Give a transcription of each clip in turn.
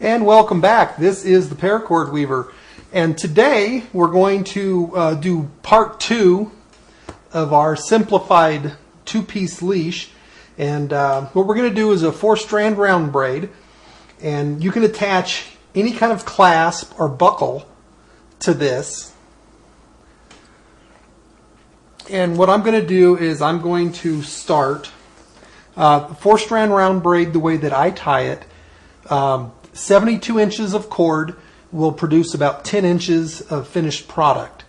And welcome back. This is the Paracord Weaver, and today we're going to do part 2 of our simplified 2-piece leash. And what we're going to do is a 4-strand round braid, and you can attach any kind of clasp or buckle to this. And what I'm going to do is I'm going to start 4-strand round braid the way that I tie it. 72 inches of cord will produce about 10 inches of finished product.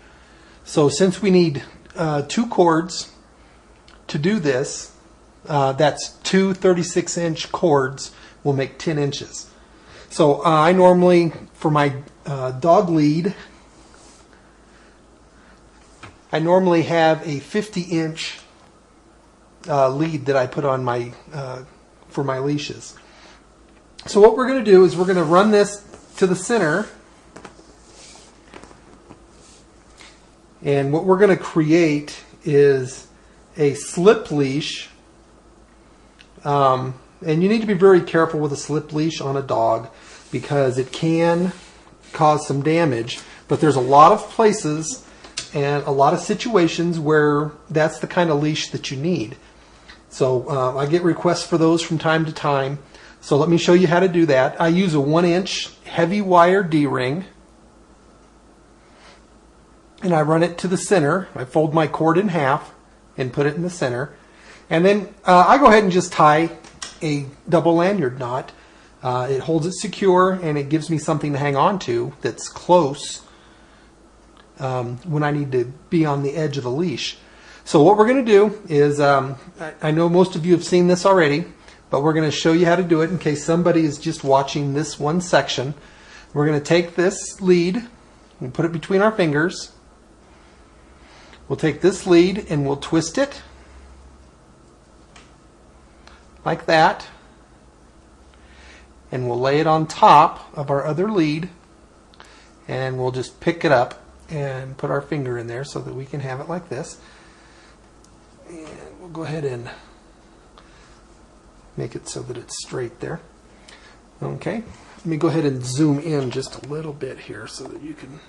So since we need 2 cords to do this, that's 2 36-inch cords will make 10 inches. So I normally, for my dog lead, I normally have a 50-inch lead that I put on my for my leashes. So what we're going to do is we're going to run this to the center, and what we're going to create is a slip leash. And you need to be very careful with a slip leash on a dog because it can cause some damage, but there's a lot of places and a lot of situations where that's the kind of leash that you need. So I get requests for those from time to time. So let me show you how to do that. I use a 1-inch heavy wire D-ring, and I run it to the center. I fold my cord in half and put it in the center. And then I go ahead and just tie a double lanyard knot. It holds it secure, and it gives me something to hang on to that's close when I need to be on the edge of the leash. So what we're going to do is, I know most of you have seen this already, but we're going to show you how to do it in case somebody is just watching this one section. We're going to take this lead and put it between our fingers. We'll take this lead and we'll twist it like that, and we'll lay it on top of our other lead, and we'll just pick it up and put our finger in there so that we can have it like this. And we'll go ahead and make it so that it's straight there. Okay, let me go ahead and zoom in just a little bit here so that you can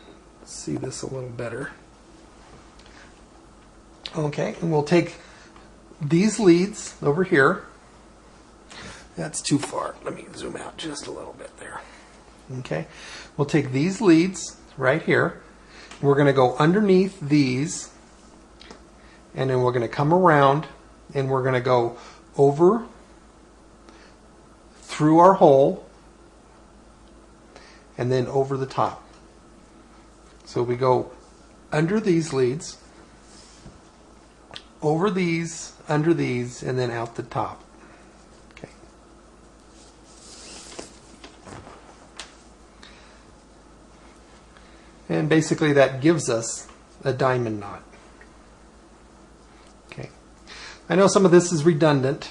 see this a little better. Okay, and we'll take these leads over here. That's too far. Let me zoom out just a little bit there. Okay, we'll take these leads right here. We're going to go underneath these, and then we're going to come around, and we're going to go over through our hole and then over the top. So we go under these leads, over these, under these, and then out the top. Okay. And basically that gives us a diamond knot. Okay. I know some of this is redundant,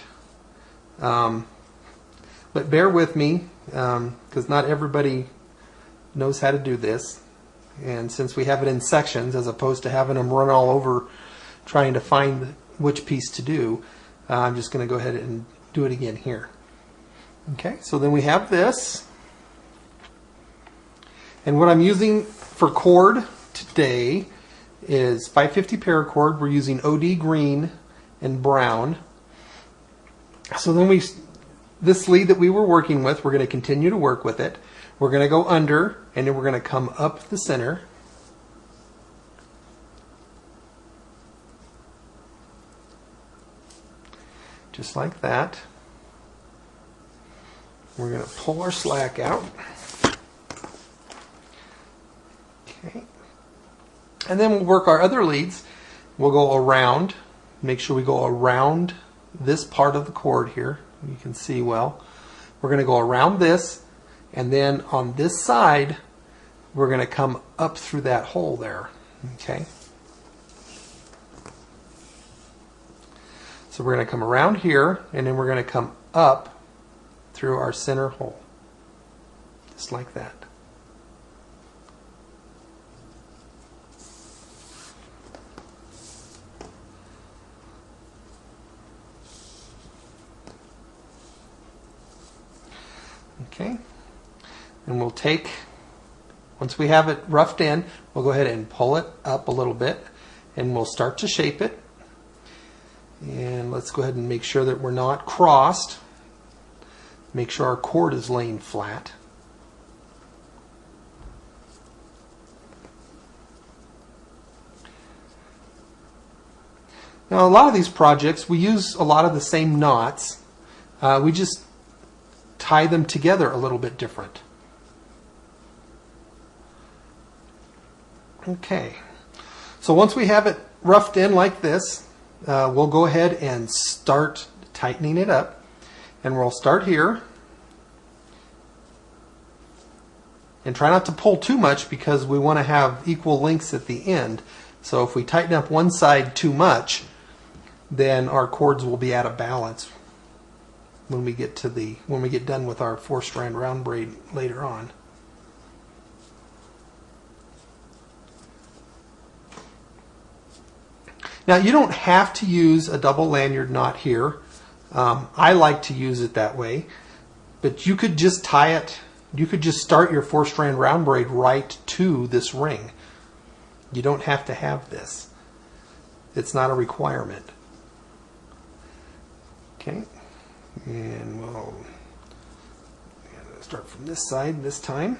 but bear with me because not everybody knows how to do this. And since we have it in sections as opposed to having them run all over trying to find which piece to do, I'm just going to go ahead and do it again here. Okay, so then we have this. And what I'm using for cord today is 550 paracord. We're using OD green and brown. So then this lead that we were working with, we're going to continue to work with it. We're going to go under, and then we're going to come up the center. Just like that. We're going to pull our slack out. Okay. And then we'll work our other leads. We'll go around, make sure we go around this part of the cord here. You can see well. We're going to go around this, and then on this side we're going to come up through that hole there. Okay. So we're going to come around here, and then we're going to come up through our center hole. Just like that. Okay. and we'll take, once we have it roughed in, we'll go ahead and pull it up a little bit, and we'll start to shape it. And let's go ahead and make sure that we're not crossed. Make sure our cord is laying flat. Now, a lot of these projects, we use a lot of the same knots. We just tie them together a little bit different. Okay, so once we have it roughed in like this, we'll go ahead and start tightening it up. And we'll start here. And try not to pull too much because we want to have equal lengths at the end. So if we tighten up one side too much, then our cords will be out of balance when we get done with our 4-strand round braid later on. Now, you don't have to use a double lanyard knot here. I like to use it that way, but you could just tie it. You could just start your 4-strand round braid right to this ring. You don't have to have this. It's not a requirement. Okay, and we'll start from this side this time.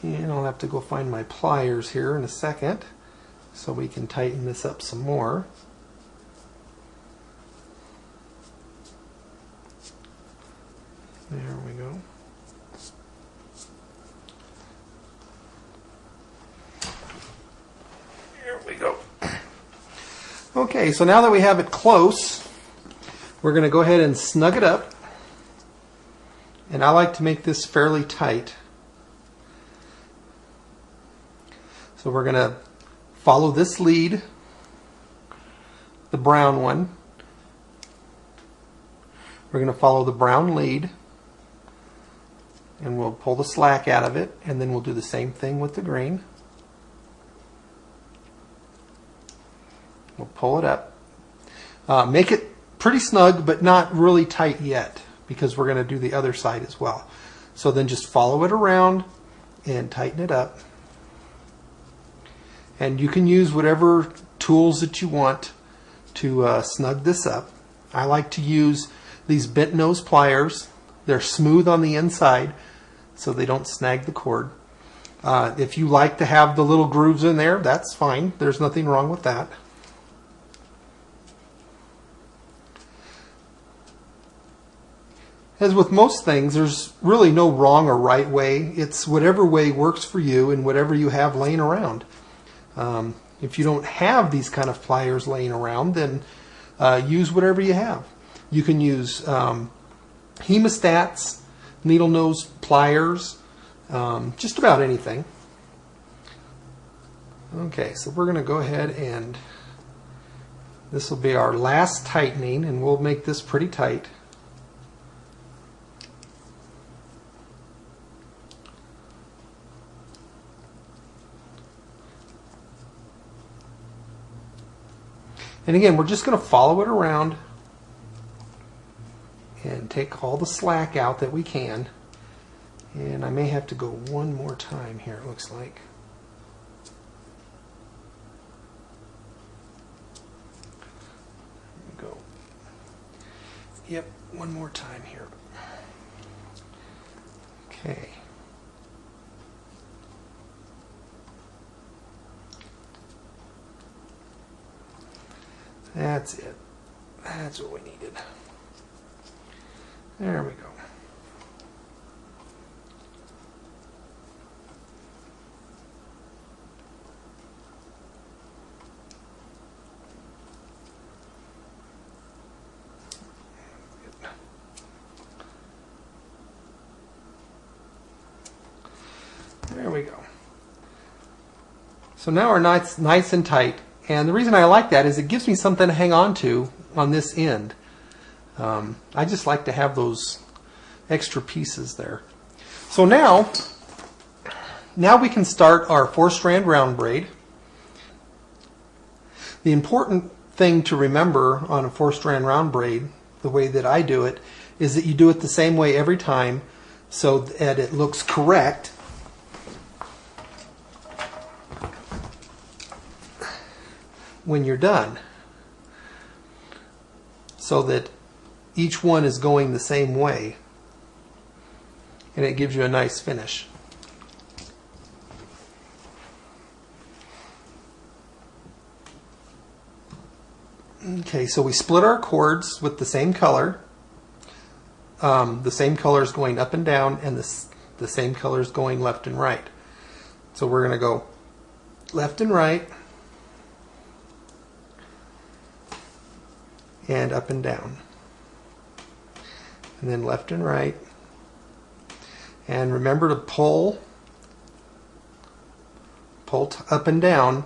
And I'll have to go find my pliers here in a second so we can tighten this up some more. There we go. There we go. Okay, so now that we have it close, we're going to go ahead and snug it up. And I like to make this fairly tight. So we're going to follow this lead, the brown one. We're going to follow the brown lead, and we'll pull the slack out of it, and then we'll do the same thing with the green. We'll pull it up. Make it pretty snug, but not really tight yet, because we're going to do the other side as well. So then just follow it around and tighten it up. And you can use whatever tools that you want to snug this up. I like to use these bent nose pliers. They're smooth on the inside, so they don't snag the cord. If you like to have the little grooves in there, that's fine. There's nothing wrong with that. As with most things, there's really no wrong or right way. It's whatever way works for you and whatever you have laying around. If you don't have these kind of pliers laying around, then use whatever you have. You can use hemostats, needle nose pliers, just about anything. Okay, so we're going to go ahead and this will be our last tightening, and we'll make this pretty tight. And again, we're just going to follow it around and take all the slack out that we can. And I may have to go one more time here, it looks like. There we go. Yep, one more time here. Okay. That's it. That's what we needed. There we go. There we go. So now our knot's nice and tight. And the reason I like that is it gives me something to hang on to on this end. I just like to have those extra pieces there. So now we can start our 4-strand round braid. The important thing to remember on a 4-strand round braid, the way that I do it, is that you do it the same way every time so that it looks correct. When you're done, so that each one is going the same way, and it gives you a nice finish. Okay, so we split our cords with the same color. The same color is going up and down, and the same color is going left and right. So we're going to go left and right, and up and down, and then left and right. And remember to pull up and down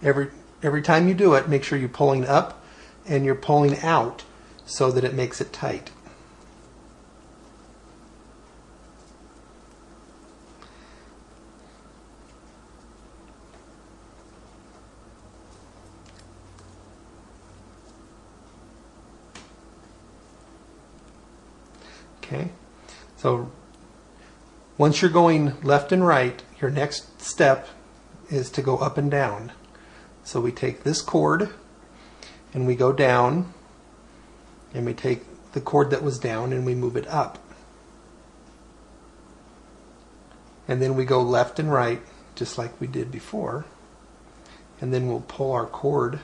every time you do it. Make sure you're pulling up and you're pulling out so that it makes it tight. Okay, so once you're going left and right, your next step is to go up and down. So we take this cord and we go down, and we take the cord that was down and we move it up. And then we go left and right just like we did before, and then we'll pull our cord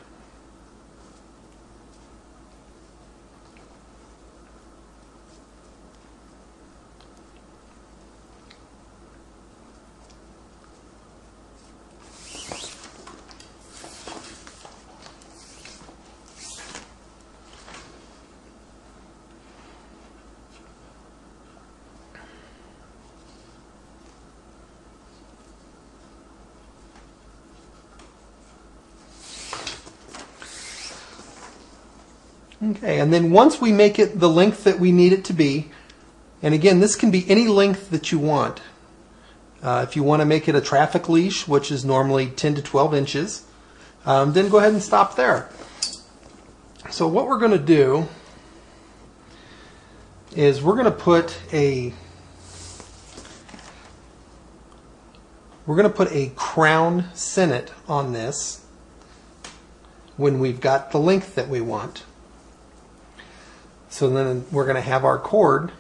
Okay, and then once we make it the length that we need it to be, and again, this can be any length that you want. If you want to make it a traffic leash, which is normally 10 to 12 inches, then go ahead and stop there. So what we're going to do is we're going to put a crown sinnet on this when we've got the length that we want. So then we're going to have our cord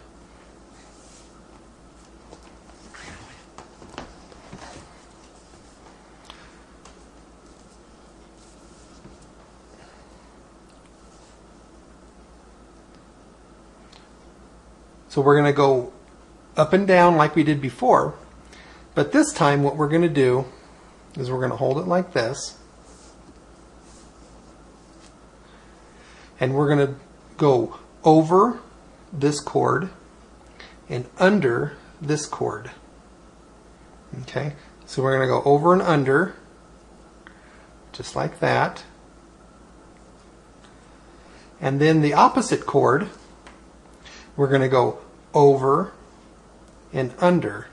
so we're going to go up and down like we did before, but this time what we're going to do is we're going to hold it like this, and we're going to go over this cord and under this cord. Okay, so we're going to go over and under just like that, and then the opposite cord we're going to go over and under.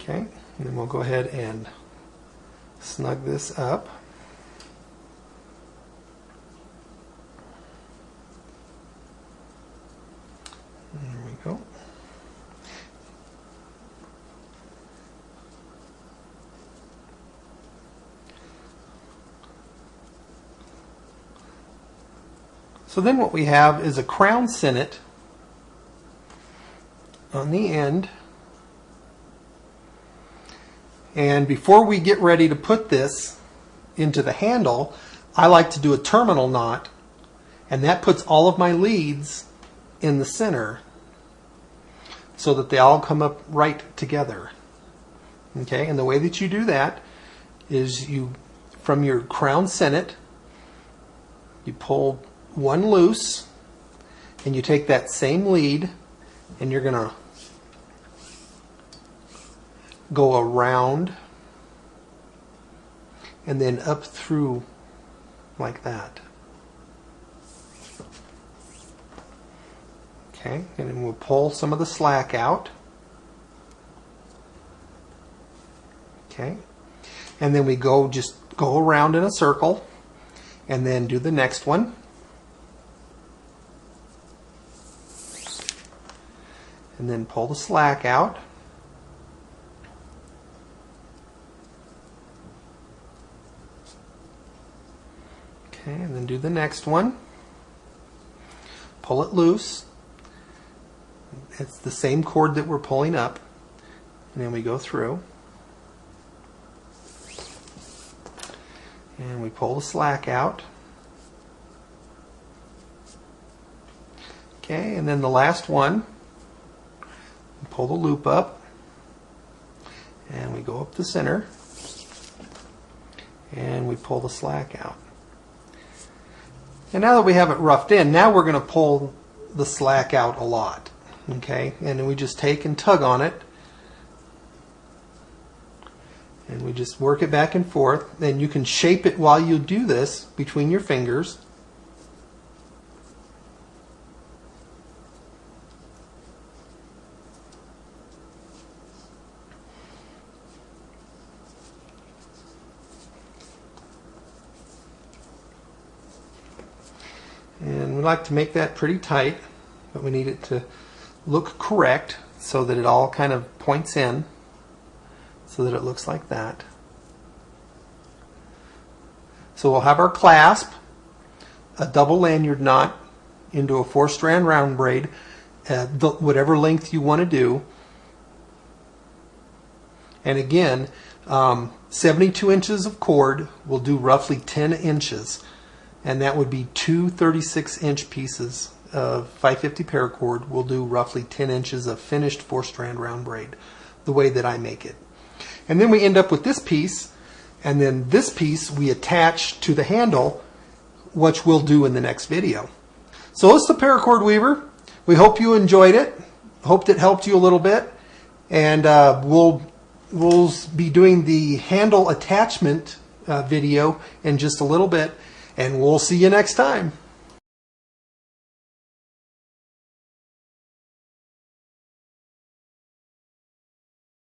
Okay, and then we'll go ahead and snug this up. There we go. So then what we have is a crown sinnet on the end. And before we get ready to put this into the handle, I like to do a terminal knot, and that puts all of my leads in the center so that they all come up right together. Okay, and the way that you do that is you, from your crown sinnet, you pull one loose, and you take that same lead and you're going to go around and then up through like that. Okay, and then we'll pull some of the slack out. Okay, and then we just go around in a circle and then do the next one. And then pull the slack out. Okay, and then do the next one. Pull it loose. It's the same cord that we're pulling up. And then we go through. And we pull the slack out. Okay, and then the last one. Pull the loop up. And we go up the center. And we pull the slack out. And now that we have it roughed in, now we're going to pull the slack out a lot. Okay, and then we just take and tug on it. And we just work it back and forth. Then you can shape it while you do this between your fingers. And we like to make that pretty tight, but we need it to look correct so that it all kind of points in, so that it looks like that. So we'll have our clasp, a double lanyard knot into a 4-strand round braid, whatever length you want to do. And again, 72 inches of cord will do roughly 10 inches. And that would be two 36-inch pieces of 550 paracord will do roughly 10 inches of finished 4-strand round braid, the way that I make it. And then we end up with this piece, and then this piece we attach to the handle, which we'll do in the next video. So it's the Paracord Weaver. We hope you enjoyed it. Hoped it helped you a little bit. And we'll be doing the handle attachment video in just a little bit. And we'll see you next time.